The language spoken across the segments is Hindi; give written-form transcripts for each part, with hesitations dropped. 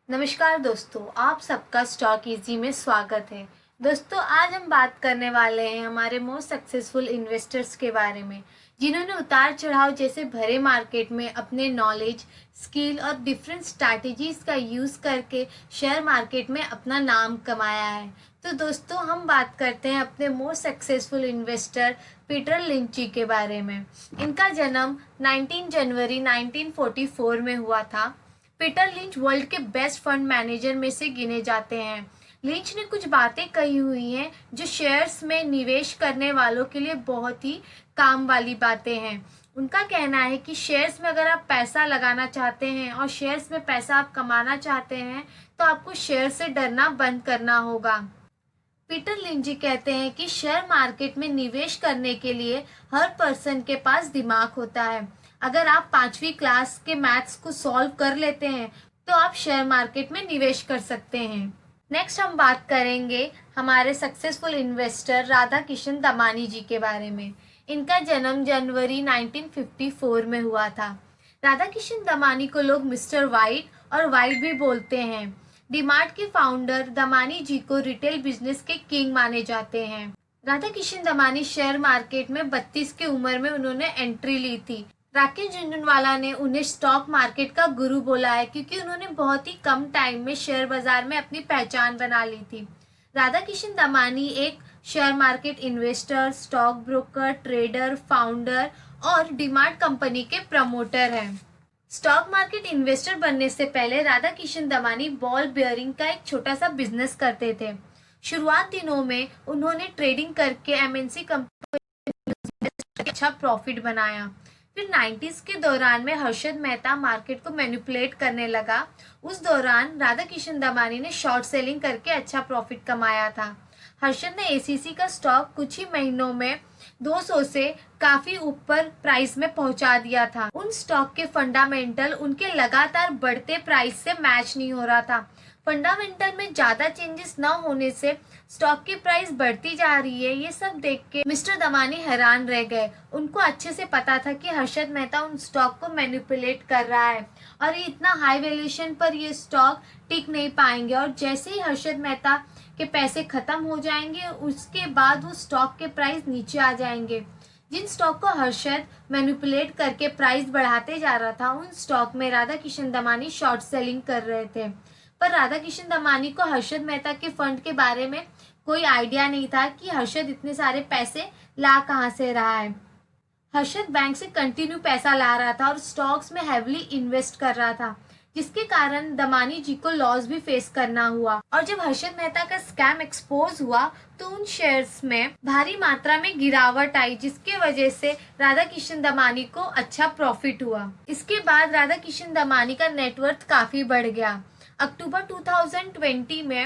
नमस्कार दोस्तों, आप सबका स्टॉक इजी में स्वागत है। दोस्तों, आज हम बात करने वाले हैं हमारे मोस्ट सक्सेसफुल इन्वेस्टर्स के बारे में, जिन्होंने उतार चढ़ाव जैसे भरे मार्केट में अपने नॉलेज, स्किल और डिफरेंट स्ट्रैटेजीज का यूज़ करके शेयर मार्केट में अपना नाम कमाया है। तो दोस्तों, हम बात करते हैं अपने most successful investor Peter lynch के बारे में। इनका जन्म 19 जनवरी 1944 में हुआ था। पीटर लिंच वर्ल्ड के बेस्ट फंड मैनेजर में से गिने जाते हैं। लिंच ने कुछ बातें कही हुई हैं जो शेयर्स में निवेश करने वालों के लिए बहुत ही काम वाली बातें हैं। उनका कहना है कि शेयर्स में अगर आप पैसा लगाना चाहते हैं और शेयर्स में पैसा आप कमाना चाहते हैं तो आपको शेयर से डरना बंद करना होगा। पीटर लिंच कहते हैं कि शेयर मार्केट में निवेश करने के लिए हर पर्सन के पास दिमाग होता है। अगर आप 5वीं क्लास के मैथ्स को सॉल्व कर लेते हैं तो आप शेयर मार्केट में निवेश कर सकते हैं। नेक्स्ट हम बात करेंगे हमारे सक्सेसफुल इन्वेस्टर राधा किशन दमानी जी के बारे में। इनका जन्म जनवरी 1954 में हुआ था। राधा किशन दमानी को लोग मिस्टर वाइट और वाइट भी बोलते हैं। डीमार्ट के फाउंडर दमानी जी को रिटेल बिजनेस के किंग माने जाते हैं। राधा किशन दमानी शेयर मार्केट में 32 की उम्र में उन्होंने एंट्री ली थी। राकेश झुनझुनवाला ने उन्हें स्टॉक मार्केट का गुरु बोला है, क्योंकि उन्होंने बहुत ही कम टाइम में शेयर बाजार में अपनी पहचान बना ली थी। राधा किशन दमानी एक share market investor, stock broker, trader, founder और डीमार्ट कंपनी के प्रमोटर हैं। स्टॉक मार्केट इन्वेस्टर बनने से पहले राधा किशन दमानी बॉल बियरिंग का एक छोटा सा बिजनेस करते थे। शुरुआत दिनों में उन्होंने ट्रेडिंग करके एमएनसी कंपनी में अच्छा प्रॉफिट बनाया। फिर 90s के दौरान में हर्षद मेहता मार्केट को मैनिपुलेट करने लगा। उस दौरान राधा किशन दमानी ने शॉर्ट सेलिंग करके अच्छा प्रॉफिट कमाया था। हर्षद ने एसीसी का स्टॉक कुछ ही महीनों में 200 से काफी ऊपर प्राइस में पहुंचा दिया था। उन स्टॉक के फंडामेंटल उनके लगातार बढ़ते प्राइस से मैच नहीं हो रहा था। फंडामेंटल में ज्यादा चेंजेस न होने से स्टॉक की प्राइस बढ़ती जा रही है, ये सब देख के मिस्टर दमानी हैरान रह गए। उनको अच्छे से पता था कि हर्षद मेहता उन स्टॉक को मैनिपुलेट कर रहा है और ये इतना हाई वैल्यूएशन पर ये स्टॉक टिक नहीं पाएंगे, और जैसे ही हर्षद मेहता के पैसे खत्म हो जाएंगे उसके बाद वो स्टॉक के प्राइस नीचे आ जाएंगे। जिन स्टॉक को हर्षद मैनिपुलेट करके प्राइस बढ़ाते जा रहा था, उन स्टॉक में राधा किशन दमानी शॉर्ट सेलिंग कर रहे थे। पर राधा किशन दमानी को हर्षद मेहता के फंड के बारे में कोई आइडिया नहीं था कि हर्षद इतने सारे पैसे ला कहाँ से रहा है। हर्षद बैंक से कंटिन्यू पैसा ला रहा था और स्टॉक्स में हेवली इन्वेस्ट कर रहा था, जिसके कारण दमानी जी को लॉस भी फेस करना हुआ। और जब हर्षद मेहता का स्कैम एक्सपोज हुआ तो उन शेयर्स में भारी मात्रा में गिरावट आई, जिसके वजह से राधा किशन दमानी को अच्छा प्रॉफिट हुआ। इसके बाद राधा किशन दमानी का नेटवर्थ काफी बढ़ गया। अक्टूबर 2020 में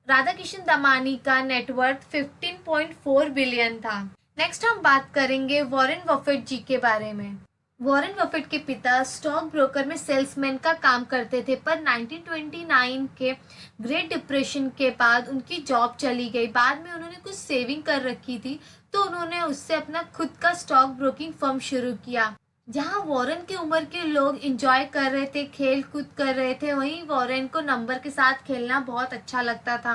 राधा किशन दमानी का नेटवर्थ 15.4 बिलियन था। नेक्स्ट हम बात करेंगे वॉरेन बफेट जी के बारे में। वॉरेन बफेट के पिता स्टॉक ब्रोकर में सेल्समैन का काम करते थे, पर 1929 के ग्रेट डिप्रेशन के बाद उनकी जॉब चली गई। बाद में उन्होंने कुछ सेविंग कर रखी थी तो उन्होंने उससे अपना खुद का स्टॉक ब्रोकिंग फर्म शुरू किया। जहां वॉरेन की उम्र के लोग एंजॉय कर रहे थे, खेल कूद कर रहे थे, वहीं वॉरेन को नंबर के साथ खेलना बहुत अच्छा लगता था।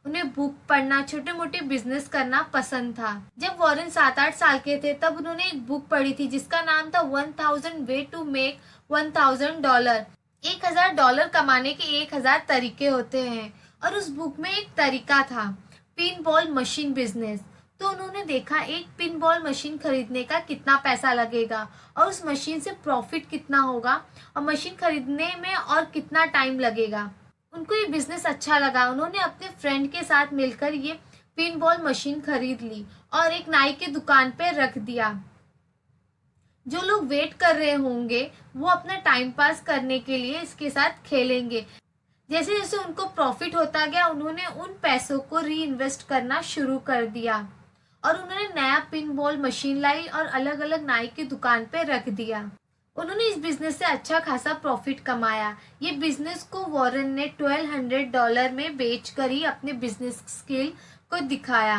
उन्हें बुक पढ़ना, छोटे मोटे बिजनेस करना पसंद था। जब वॉरेन 7-8 साल के थे तब उन्होंने एक बुक पढ़ी थी जिसका नाम था 1000 वे टू मेक $1000। $1000 कमाने के 1000 तरीके होते हैं, और उस बुक में एक तरीका था पिन बॉल मशीन बिजनेस। तो उन्होंने देखा एक पिन बॉल मशीन खरीदने का कितना पैसा लगेगा और उस मशीन से प्रॉफिट कितना होगा और मशीन खरीदने में और कितना टाइम लगेगा। उनको ये बिजनेस अच्छा लगा। उन्होंने अपने फ्रेंड के साथ मिलकर ये पिन बॉल मशीन खरीद ली और एक नाई की दुकान पे रख दिया। जो लोग वेट कर रहे होंगे वो अपना टाइम पास करने के लिए इसके साथ खेलेंगे। जैसे जैसे उनको प्रॉफिट होता गया उन्होंने उन पैसों को री इन्वेस्ट करना शुरू कर दिया और उन्होंने नया पिन बॉल मशीन लाई और अलग अलग नाई की दुकान पे रख दिया। उन्होंने इस बिजनेस से अच्छा खासा प्रॉफिट कमाया। ये बिजनेस को वॉरेन ने $1200 में बेचकर ही अपने बिजनेस स्किल को दिखाया।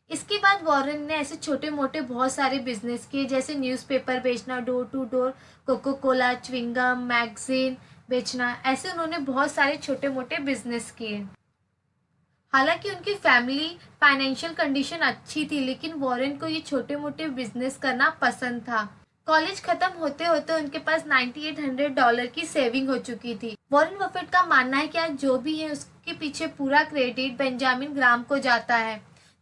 इसके बाद वॉरेन ने ऐसे छोटे मोटे बहुत सारे बिजनेस किए, जैसे न्यूज़पेपर बेचना, door to door, Coca Cola, chewing gum, magazine, बेचना, ऐसे उन्होंने बहुत सारे छोटे मोटे बिजनेस किए। हालांकि उनकी फैमिली फाइनेंशियल कंडीशन अच्छी थी, लेकिन वॉरेन को ये छोटे मोटे बिजनेस करना पसंद था। कॉलेज खत्म होते होते उनके पास $9800 की सेविंग हो चुकी थी। वॉरेन बफेट का मानना है कि आज जो भी है उसके पीछे पूरा क्रेडिट बेंजामिन ग्राम को जाता है।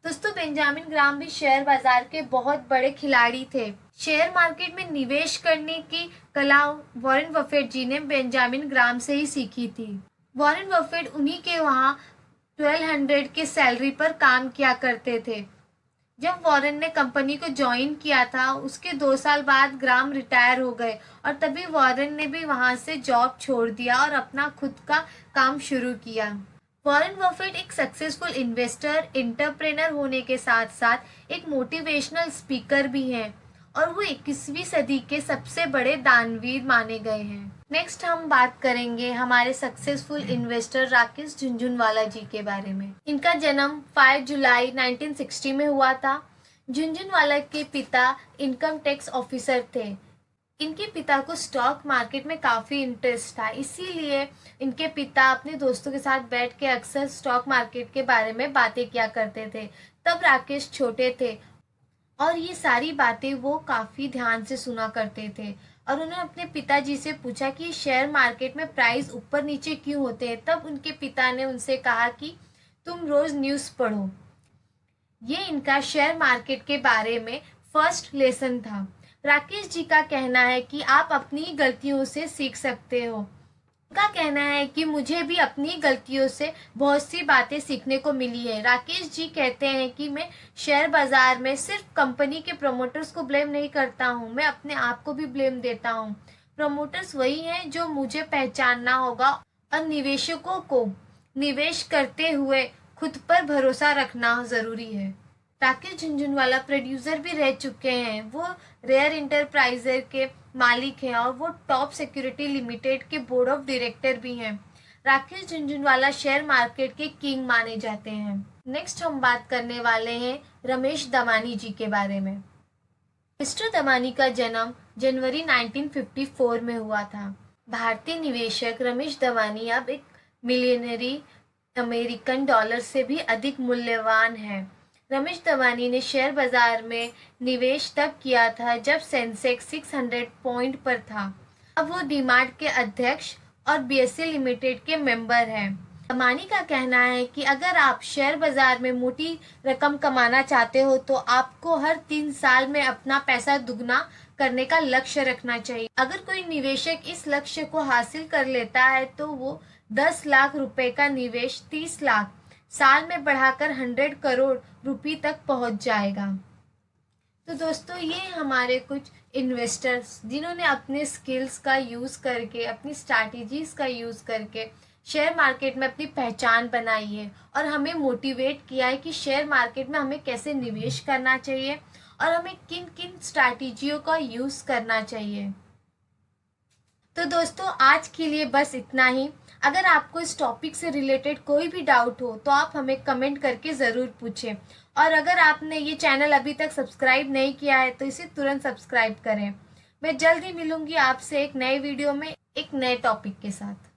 दोस्तों, बेंजामिन ग्राम भी शेयर बाजार के बहुत बड़े खिलाड़ी थे। शेयर मार्केट में निवेश करने की कला वॉरेन बफेट जी ने बेंजामिन ग्राम से ही सीखी थी। वॉरेन बफेट उन्हीं के वहाँ 1200 के सैलरी पर काम किया करते थे। जब वॉरेन ने कंपनी को ज्वाइन किया था, उसके 2 साल बाद ग्राम रिटायर हो गए और तभी वॉरेन ने भी वहां से जॉब छोड़ दिया और अपना खुद का काम शुरू किया। वॉरेन बफेट एक सक्सेसफुल इन्वेस्टर, एंटरप्रेनर होने के साथ साथ एक मोटिवेशनल स्पीकर भी हैं और वो 21वीं सदी के सबसे बड़े दानवीर माने गए हैं। नेक्स्ट हम बात करेंगे हमारे सक्सेसफुल इन्वेस्टर राकेश झुनझुनवाला जी के बारे में। इनका जन्म 5 जुलाई 1960 में हुआ था। झुनझुनवाला के पिता इनकम टैक्स ऑफिसर थे। इनके पिता को स्टॉक मार्केट में काफ़ी इंटरेस्ट था, इसीलिए इनके पिता अपने दोस्तों के साथ बैठ के अक्सर स्टॉक मार्केट के बारे में बातें किया करते थे। तब राकेश छोटे थे और ये सारी बातें वो काफ़ी ध्यान से सुना करते थे और उन्होंने अपने पिताजी से पूछा कि शेयर मार्केट में प्राइस ऊपर नीचे क्यों होते हैं। तब उनके पिता ने उनसे कहा कि तुम रोज़ न्यूज़ पढ़ो। ये इनका शेयर मार्केट के बारे में फर्स्ट लेसन था। राकेश जी का कहना है कि आप अपनी गलतियों से सीख सकते हो। उनका कहना है कि मुझे भी अपनी गलतियों से बहुत सी बातें सीखने को मिली है। राकेश जी कहते हैं कि मैं शेयर बाजार में सिर्फ कंपनी के प्रमोटर्स को ब्लेम नहीं करता हूँ, मैं अपने आप को भी ब्लेम देता हूँ। प्रमोटर्स वही हैं जो मुझे पहचानना होगा और निवेशकों को निवेश करते हुए खुद पर भरोसा रखना ज़रूरी है। राकेश झुनझुनवाला प्रोड्यूसर भी रह चुके हैं। वो रेयर इंटरप्राइजर के मालिक हैं और वो टॉप सिक्योरिटी लिमिटेड के बोर्ड ऑफ डायरेक्टर भी हैं। राकेश झुनझुनवाला शेयर मार्केट के किंग माने जाते हैं। नेक्स्ट हम बात करने वाले हैं रमेश दमानी जी के बारे में। मिस्टर दमानी का जन्म जनवरी 1954 में हुआ था। भारतीय निवेशक रमेश दमानी अब एक मिलियनरी अमेरिकन डॉलर से भी अधिक मूल्यवान है। रमेश दमानी ने शेयर बाजार में निवेश तब किया था जब सेंसेक्स 600 पॉइंट पर था। अब वो डीमार्ट के अध्यक्ष और बीएसई लिमिटेड के मेंबर हैं। दमानी का कहना है कि अगर आप शेयर बाजार में मोटी रकम कमाना चाहते हो तो आपको हर 3 साल में अपना पैसा दुगना करने का लक्ष्य रखना चाहिए। अगर कोई निवेशक इस लक्ष्य को हासिल कर लेता है तो वो 10 लाख रुपए का निवेश 30 लाख साल में बढ़ाकर 100 करोड़ रुपए तक पहुंच जाएगा। तो दोस्तों, ये हमारे कुछ इन्वेस्टर्स जिन्होंने अपने स्किल्स का यूज़ करके, अपनी स्ट्रैटेजीज का यूज़ करके शेयर मार्केट में अपनी पहचान बनाई है और हमें मोटिवेट किया है कि शेयर मार्केट में हमें कैसे निवेश करना चाहिए और हमें किन किन स्ट्रैटेजियों का यूज़ करना चाहिए। तो दोस्तों, आज के लिए बस इतना ही। अगर आपको इस टॉपिक से रिलेटेड कोई भी डाउट हो तो आप हमें कमेंट करके ज़रूर पूछें और अगर आपने ये चैनल अभी तक सब्सक्राइब नहीं किया है तो इसे तुरंत सब्सक्राइब करें। मैं जल्द ही मिलूंगी आपसे एक नए वीडियो में एक नए टॉपिक के साथ।